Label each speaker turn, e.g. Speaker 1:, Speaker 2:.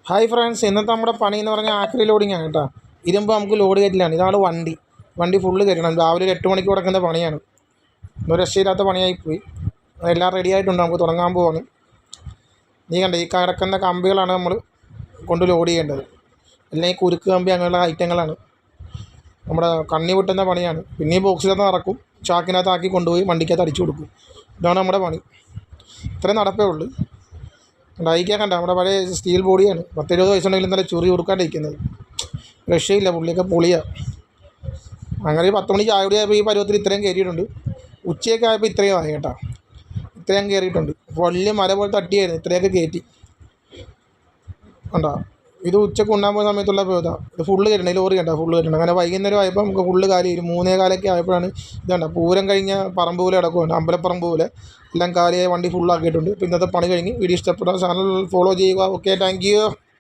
Speaker 1: Hi friends, ഇന്നത്തെ നമ്മുടെ പണി എന്ന് പറഞ്ഞാൽ ആക്രി ലോഡിങ് ആണ് കേട്ടോ. ഇരുമ്പോൾ നമുക്ക് ലോഡ് കയറ്റിലാണ്. ഇതാണ് വണ്ടി ഫുള്ള് കയറ്റണം. രാവിലെ ഒരു 8 മണിക്ക് തുടങ്ങുന്ന പണിയാണ്. ഒരു രക്ഷയില്ലാത്ത പണിയായിപ്പോയി. എല്ലാം റെഡി ആയിട്ടുണ്ട്, നമുക്ക് തുടങ്ങാൻ പോവാണ്. നീ കണ്ട ഈ കിടക്കുന്ന കമ്പികളാണ് നമ്മൾ കൊണ്ട് ലോഡ് ചെയ്യേണ്ടത്. അല്ലെങ്കിൽ കുരുക്ക് കമ്പി അങ്ങനെയുള്ള ഐറ്റങ്ങളാണ്. നമ്മുടെ കണ്ണി പൊട്ടുന്ന പണിയാണ്. പിന്നെ ഈ ബോക്സിനകത്ത് ഇറക്കും, ചാക്കിനകത്താക്കി കൊണ്ടുപോയി വണ്ടിക്കകത്ത് അടിച്ചു കൊടുക്കും. ഇതാണ് നമ്മുടെ പണി. ഇത്രയും നടപ്പേ ഉള്ളൂ. ഡൈക്കാൻ കണ്ട നമ്മുടെ പഴയ സ്റ്റീൽ ബോഡിയാണ്. 10-20 വയസ്സുണ്ടെങ്കിലും നല്ല ചുറി കൊടുക്കാണ്ടിരിക്കുന്നത്. രക്ഷയില്ല, പുള്ളിയൊക്കെ പൊളിയാണ്. അങ്ങനെ 10 മണിക്ക് ചായ ആയപ്പോൾ ഈ പരുവത്തിൽ ഇത്രയും കയറിയിട്ടുണ്ട്. ഉച്ചയൊക്കെ ആയപ്പോൾ ഇത്രയും ആയി കേട്ടോ. ഇത്രയും കയറിയിട്ടുണ്ട്. വലിയ മല പോലെ തട്ടിയായിരുന്നു, ഇത്രയൊക്കെ കയറ്റി കണ്ടോ. ഇത് ഉച്ചക്ക് ഉണ്ണാൻ പോകുന്ന സമയത്തുള്ള പോയതാ. ഇത് ഫുള്ള് കയറ്റണം, ഈ ലോറി കണ്ട ഫുള്ള് കയറ്റണം. അങ്ങനെ വൈകുന്നേരം ആയപ്പോൾ നമുക്ക് ഫുള്ള് കാലി 3:15 ആയപ്പോഴാണ് ഇതുണ്ട പൂരം കഴിഞ്ഞ പറമ്പ് പോലെ കിടക്കുന്നുണ്ട്, അമ്പലപ്പറമ്പ് പോലെ എല്ലാം കാലിയായി വണ്ടി ഫുള്ളാക്കിയിട്ടുണ്ട്. അപ്പോൾ ഇന്നത്തെ പണി കഴിഞ്ഞ് വീഡിയോ ഇഷ്ടപ്പെട്ടാൽ ചാനൽ ഫോളോ ചെയ്യുക. Okay, thank you.